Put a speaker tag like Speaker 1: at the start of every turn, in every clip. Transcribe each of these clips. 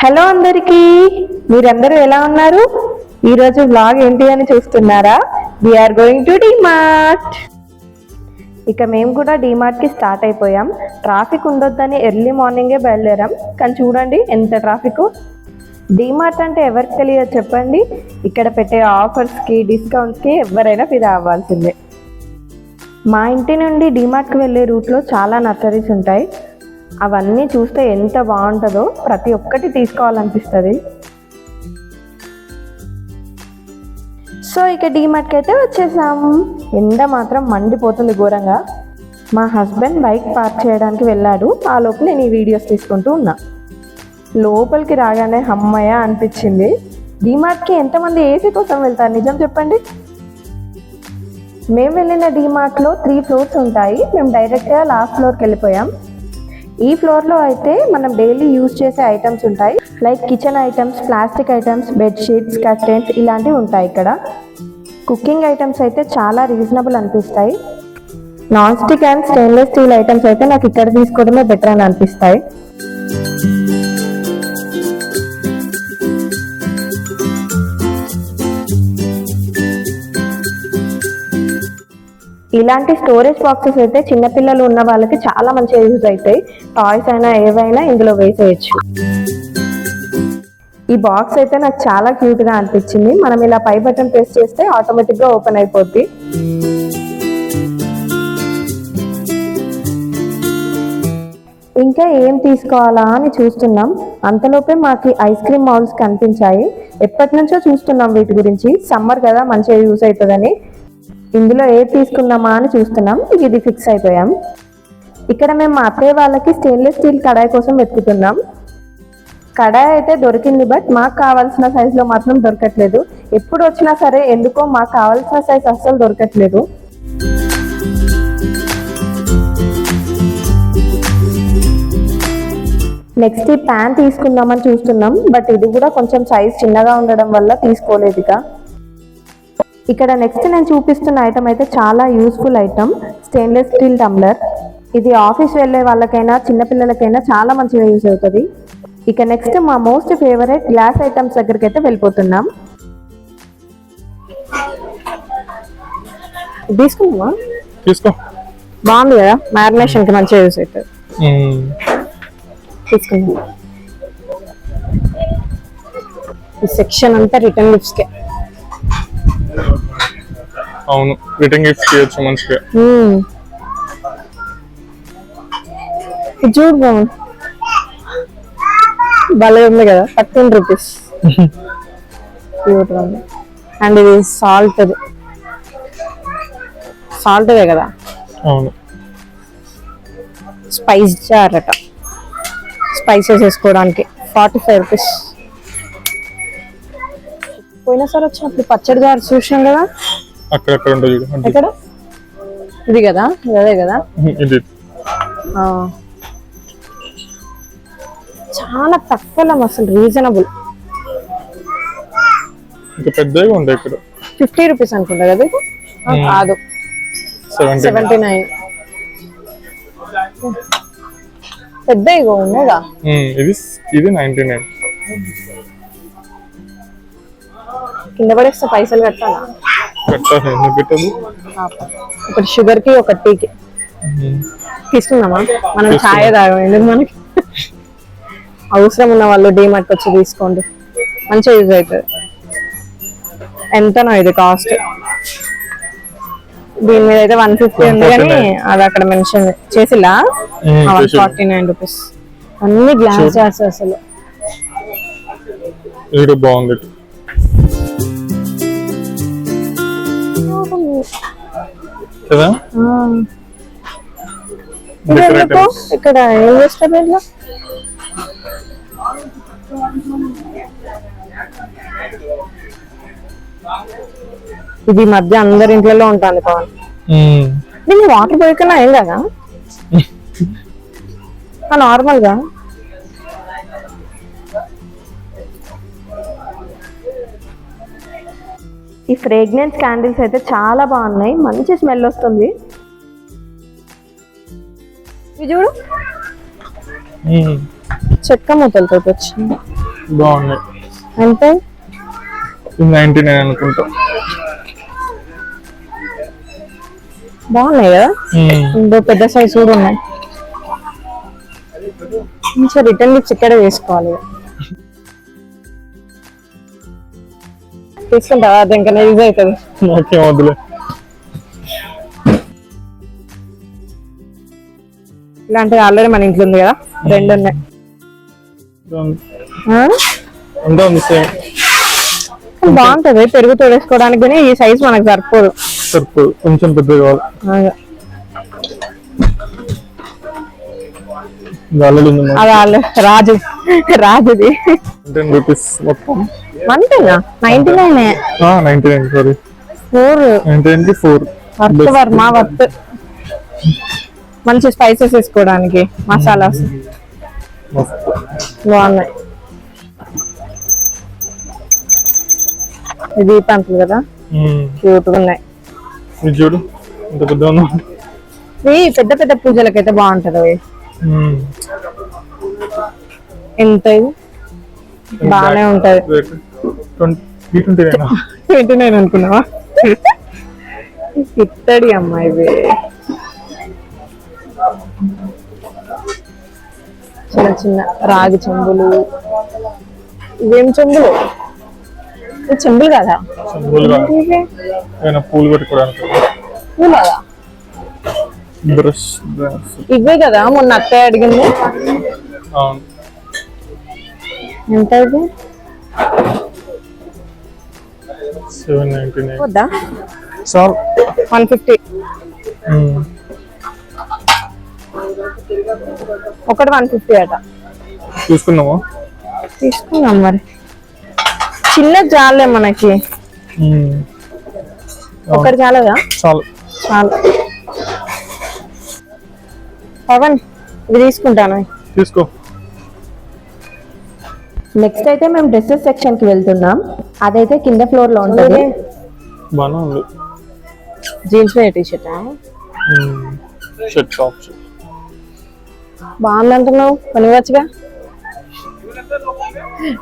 Speaker 1: Hello అందరికీ, మీరందరూ ఎలా ఉన్నారు? ఈరోజు వ్లాగ్ ఏంటి అని చూస్తున్నారా? We're going to DMart. ఇక మేము కూడా డిమార్ట్కి స్టార్ట్ అయిపోయాం. ట్రాఫిక్ ఉండొద్దని ఎర్లీ మార్నింగే బయలుదేరాం, కానీ చూడండి ఎంత ట్రాఫిక్. డిమార్ట్ అంటే ఎవరికి తెలియదు చెప్పండి? ఇక్కడ పెట్టే ఆఫర్స్కి డిస్కౌంట్స్కి ఎవరైనా ఫిదా అవ్వాల్సిందే. మా ఇంటి నుండి డిమార్ట్కి వెళ్ళే రూట్లో చాలా నర్సరీస్ ఉంటాయి. అవన్నీ చూస్తే ఎంత బాగుంటుందో, ప్రతి ఒక్కటి తీసుకోవాలనిపిస్తుంది. సో ఇక డిమార్ట్కి అయితే వచ్చేసాము. ఎండ మాత్రం మండిపోతుంది ఘోరంగా. మా హస్బెండ్ బైక్ పార్క్ చేయడానికి వెళ్ళాడు. ఆ లోపు నేను ఈ వీడియోస్ తీసుకుంటూ ఉన్నా. లోపలికి రాగానే అమ్మయ్య అనిపించింది. డిమార్ట్కి ఎంతమంది ఏసీ కోసం వెళ్తారు నిజం చెప్పండి? మేము వెళ్ళిన డిమార్ట్లో 3 ఫ్లోర్స్ ఉంటాయి. మేము డైరెక్ట్గా లాస్ట్ ఫ్లోర్కి వెళ్ళిపోయాం. ఈ ఫ్లోర్లో అయితే మనం డైలీ యూజ్ చేసే ఐటమ్స్ ఉంటాయి, like kitchen items, plastic items, bedsheets, curtains ఇలాంటివి ఉంటాయి. ఇక్కడ కుకింగ్ ఐటమ్స్ అయితే చాలా రీజనబుల్ అనిపిస్తాయి. Non stick and stainless steel items అయితే నాకు ఇక్కడ తీసుకోవడమే బెటర్ అని అనిపిస్తాయి. ఇలాంటి స్టోరేజ్ బాక్సెస్ అయితే చిన్నపిల్లలు ఉన్న వాళ్ళకి చాలా మంచిగా యూజ్ అవుతాయి. టాయ్స్ అయినా ఏవైనా ఇందులో వేసేయచ్చు. ఈ బాక్స్ అయితే నాకు చాలా క్యూట్గా అనిపించింది. మనం ఇలా పై బటన్ ప్రెస్ చేస్తే ఆటోమేటిక్గా ఓపెన్ అయిపోద్ది. ఇంకా ఏం తీసుకోవాలా అని చూస్తున్నాం. అంతలోపే మాకు ఐస్ క్రీమ్ మౌల్స్ కనిపించాయి. ఎప్పటి నుంచో చూస్తున్నాం వీటి గురించి. సమ్మర్ కదా, మంచిగా యూజ్ అవుతుందని ఇందులో ఏది తీసుకుందామా అని చూస్తున్నాం. ఇది ఫిక్స్ అయిపోయాం. ఇక్కడ మేము మా అత్తయ్య వాళ్ళకి స్టెయిన్లెస్ స్టీల్ కడాయి కోసం వెతుకుతున్నాం. కడాయి అయితే దొరికింది, బట్ మాకు కావాల్సిన సైజులో మాత్రం దొరకట్లేదు. ఎప్పుడు వచ్చినా సరే ఎందుకో మాకు కావాల్సిన సైజ్ అస్సలు దొరకట్లేదు. నెక్స్ట్ ఈ ప్యాన్ తీసుకుందామని చూస్తున్నాం, బట్ ఇది కూడా కొంచెం సైజ్ చిన్నగా ఉండడం వల్ల తీసుకోలేదు. ఇక్కడ నెక్స్ట్ నేను చూపిస్తున్న ఐటమ్ అయితే చాలా useful item, stainless steel tumbler. ఇది ఆఫీస్ వెళ్ళే వాళ్ళకైనా చిన్నపిల్లలకైనా చాలా మంచిగా యూజ్ అవుతుంది. ఇక నెక్స్ట్ మా మోస్ట్ ఫేవరెట్ గ్లాస్ ఐటమ్స్ దగ్గరికి అయితే వెళ్ళిపోతున్నాం. తీసుకుందామా?
Speaker 2: తీసుకో,
Speaker 1: బాగుంది కదా, మ్యారినేషన్కి మంచిగా యూజ్ అవుతుంది. తీసుకుందాం. ఈ సెక్షన్ అంతా రిటర్న్ గిఫ్ట్స్కే.
Speaker 2: అవును, రిటర్న్ గిఫ్ట్స్ చేయొచ్చు మంచిగా.
Speaker 1: చూడు బాగుంది, భలే ఉంది కదా. 13 రూపీస్. క్యూట్ ఉంది. అండ్ ఇది సాల్ట్దే కదా.
Speaker 2: అవును,
Speaker 1: స్పైస్ జార్ అట, స్పైసెస్ వేసుకోవడానికి 45 రూపీస్. పోయినసారి వచ్చినప్పుడు పచ్చడి జార్ చూసాం కదా,
Speaker 2: అక్కడక్కడ ఉంటుంది.
Speaker 1: ఎక్కడ? ఇది కదా, అదే కదా.
Speaker 2: ఇది
Speaker 1: చాలా తక్కువ, అసలు రీజనబుల్.
Speaker 2: ఇంకా పెద్దగా ఉంటాయి ఇక్కడ.
Speaker 1: 50 రూపీస్ అనుకుంటా కదా. ఇది కాదు, 79. పెద్ద ఇగో ఉన్నాయిగా.
Speaker 2: ఇది 99.
Speaker 1: కింద పడేస్తే పైసలు కట్టాలా? ఒకటి షుగర్ కి, ఒకటి టీకి. తీసుకుందామా? మనం ఛాయ్ తాగం ఎందుకు, మనకి అవసరం ఉన్న వాళ్ళు డిమార్ట్ వచ్చి తీసుకోండి, మంచిగా యూజ్ అవుతుంది. ఎంతనో ఇది కాస్ట్. దీని మీద అయితే 150 ఉంది, కానీ అది అక్కడ మెన్షన్ చేసిలా. 149 రూపీస్. అన్ని గ్లాస్ జార్స్ అసలు.
Speaker 2: ఇది బాగుంది కదా.
Speaker 1: ఇక్కడ ఏం చేస్తారు ఇంట్లో? ఇది మధ్య అందరి ఇంట్లో ఉంటుంది పవన్. దీన్ని వాటర్ పోయికన్నా ఏం కదా నార్మల్ గా. ఈ ఫ్రేగ్రెన్స్ క్యాండిల్స్ అయితే చాలా బాగున్నాయి, మంచి స్మెల్ వస్తుంది. ఇది చూడు, చెక్క మూతలతో వచ్చింది.
Speaker 2: బాగున్నాయి.
Speaker 1: అంటే
Speaker 2: 99 అనుకుంటా.
Speaker 1: బాగున్నాయి కదా, ఇంకో పెద్ద సైజు కూడా ఉన్నాయి. మంచిగా రిటర్న్ గిఫ్ట్స్ ఇక్కడ వేసుకోవాలి. తీసుకుంటావా? అది ఇంకా యూజ్ అవుతుంది.
Speaker 2: నాకేం వద్దులే.
Speaker 1: ఇలాంటిది ఆల్రెడీ మన ఇంట్లో ఉంది కదా, 2 ఉన్నాయి.
Speaker 2: అంతా ఉంది సేమ్.
Speaker 1: బాగుంటది పెరుగు తోడేసుకోవడానికి, కానీ ఈ సైజ్ మనకు సరిపోదు.
Speaker 2: కొంచెం పెద్దగా కావాలి.
Speaker 1: అది రాజుది.
Speaker 2: 10 రూపీస్ మొత్తం.
Speaker 1: అంతేనా? 99.
Speaker 2: 99 సారీ, 99 కి 4.
Speaker 1: వర్త్. మంచి స్పైసెస్ వేసుకోవడానికి మసాలాస్ బాగున్నాయి. ఇది పంటలు కదా, క్యూట్ గా ఉన్నాయి.
Speaker 2: ఇది చూడు ఎంత పెద్ద ఉందో.
Speaker 1: ఇది పెద్ద పెద్ద పూజలకైతే బాగుంటది. అవి ఎంత? ఇది బాగానే ఉంటది. 29 అనుకున్నావా? ఇత్తడి అమ్మ ఇవి. చిన్న చిన్న రాగి చెంబులు. ఇవేం చెంబులు? చెంబులు కదా,
Speaker 2: పూలు పెట్టుకోవడానికి.
Speaker 1: ఇవే కదా మొన్న అత్తయ్య అడిగింది. ఎంత ఇది?
Speaker 2: 799.
Speaker 1: వద్దా? 150. ఒకటి 150 అట.
Speaker 2: తీసుకున్నాం
Speaker 1: మరి. చిన్న జాలే మనకి. ఒకటి చాలదా? చాలు. పవన్ ఇది తీసుకుంటాను.
Speaker 2: తీసుకో.
Speaker 1: నెక్స్ట్ అయితే మేము డ్రెస్సెస్ సెక్షన్ కి వెళ్తున్నాం. అదైతే కింద ఫ్లోర్ లో ఉంటుంది. జీన్స్ టీ షర్ట్ బాగుంది అంటున్నావు, కొనివచ్చుగా.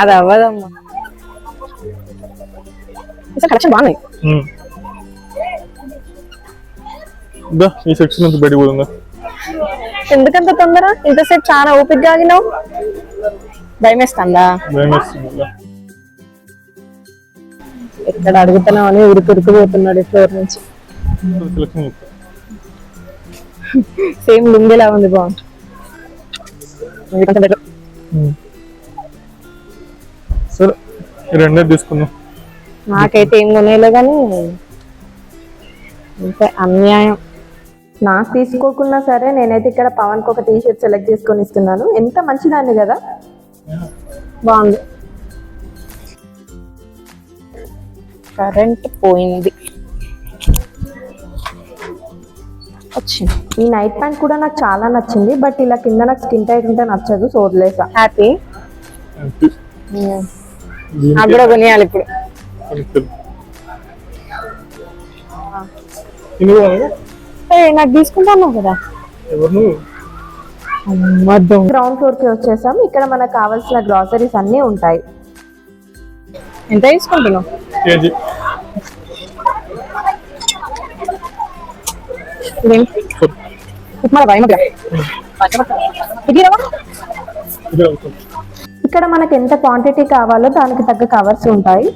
Speaker 1: అది అవ్వదమ్మా. కలెక్షన్ బాగున్నాయి.
Speaker 2: ఈ సెక్షన్ నుంచి బయటకు పోతుందా?
Speaker 1: ఎందుకంత తొందర? ఇంతసేపు చాలా ఓపిక ఆగినావు. భయమేస్తుందా? ఎక్కడ అడుగుతున్నావు అని ఉరికురికిపోతున్నాడు ఫ్లోర్ నుంచి. సేమ్ లుంగిలా ఉంది, బాగుంది.
Speaker 2: సరే, 2 తీసుకున్నాం.
Speaker 1: నాకైతే ఏం కొనేలే కానీ అంతే అన్యాయం. నాకు తీసుకోకున్నా సరే నేనైతే ఇక్కడ పవన్కి ఒక టీ షర్ట్ సెలెక్ట్ చేసుకొని ఇస్తున్నాను. ఎంత మంచిదాన్ని కదా, బాగుంది. కరెంట్ పోయింది. వచ్చింది. ఈ నైట్ ప్యాంట్ కూడా నాకు చాలా నచ్చింది. బట్ ఇలా కింద నాకు స్కిన్ టైట్ ఉంటే నచ్చదు, సో వదిలేసా. హ్యాపీ నాకు కూడా కొనియాలి ఇప్పుడు. నాకు తీసుకుంటాను కదా. గ్రౌండ్ ఫ్లోర్ కి వచ్చేసాం. ఇక్కడ మనకు కావాల్సిన గ్రాసరీస్ అన్ని ఉంటాయి. ఎంత తీసుకుంటున్నావు?
Speaker 2: కేజీ.
Speaker 1: ఇక్కడ మనకి ఎంత క్వాంటిటీ కావాలో దానికి తగ్గ కవర్స్ ఉంటాయి.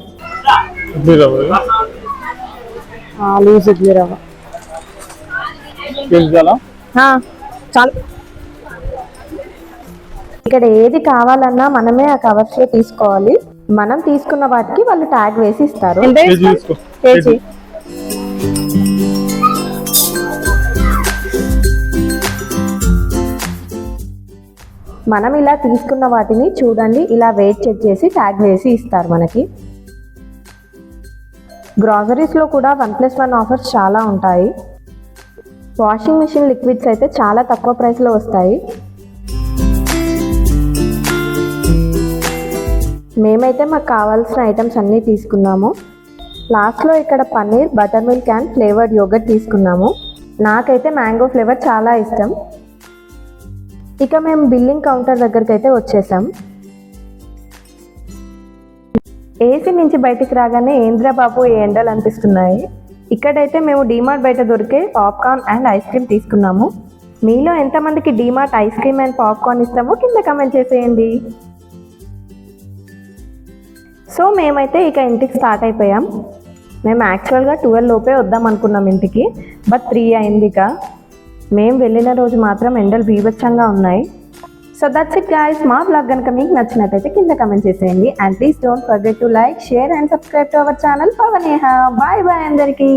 Speaker 1: లూజ్ ఇడ్లీ రవ్వ చాలు. ఇక్కడ ఏది కావాలన్నా మనమే ఆ కవర్స్ లో తీసుకోవాలి. మనం తీసుకున్న వాటికి వాళ్ళు ట్యాగ్ వేసి ఇస్తారు. కేజీ. మనం ఇలా తీసుకున్న వాటిని చూడండి, ఇలా వెయిట్ చెక్ చేసి ట్యాగ్ వేసి ఇస్తారు మనకి. గ్రాసరీస్లో కూడా 1+1 ఆఫర్స్ చాలా ఉంటాయి. వాషింగ్ మిషన్ లిక్విడ్స్ అయితే చాలా తక్కువ ప్రైస్లో వస్తాయి. మేమైతే మాకు కావాల్సిన ఐటమ్స్ అన్నీ తీసుకున్నాము. లాస్ట్లో ఇక్కడ paneer, butter milk and flavoured yoghurt తీసుకున్నాము. నాకైతే మ్యాంగో ఫ్లేవర్ చాలా ఇష్టం. ఇక మేము బిల్లింగ్ కౌంటర్ దగ్గరికి అయితే వచ్చేసాం. ఏసీ నుంచి బయటికి రాగానే ఏంద్రా బాబు ఏ ఎండలు అనిపిస్తున్నాయి. ఇక్కడైతే మేము డీమార్ట్ బయట దొరికే పాప్కార్న్ అండ్ ఐస్ క్రీమ్ తీసుకున్నాము. మీలో ఎంతమందికి DMart ice cream and popcorn ఇస్తామో కింద కమెంట్ చేసేయండి. సో మేమైతే ఇక ఇంటికి స్టార్ట్ అయిపోయాం. మేము యాక్చువల్గా 12 లోపే వద్దాం అనుకున్నాం ఇంటికి, బట్ 3 అయింది. ఇక మేము వెళ్ళిన రోజు మాత్రం ఎండలు బీభత్సంగా ఉన్నాయి. So that's it guys. మా బ్లాగ్ కనుక మీకు నచ్చినట్టయితే కింద కమెంట్ చేసేయండి. And please don't forget to like, share and subscribe to our channel పవనేహ. బాయ్ బాయ్ అందరికీ.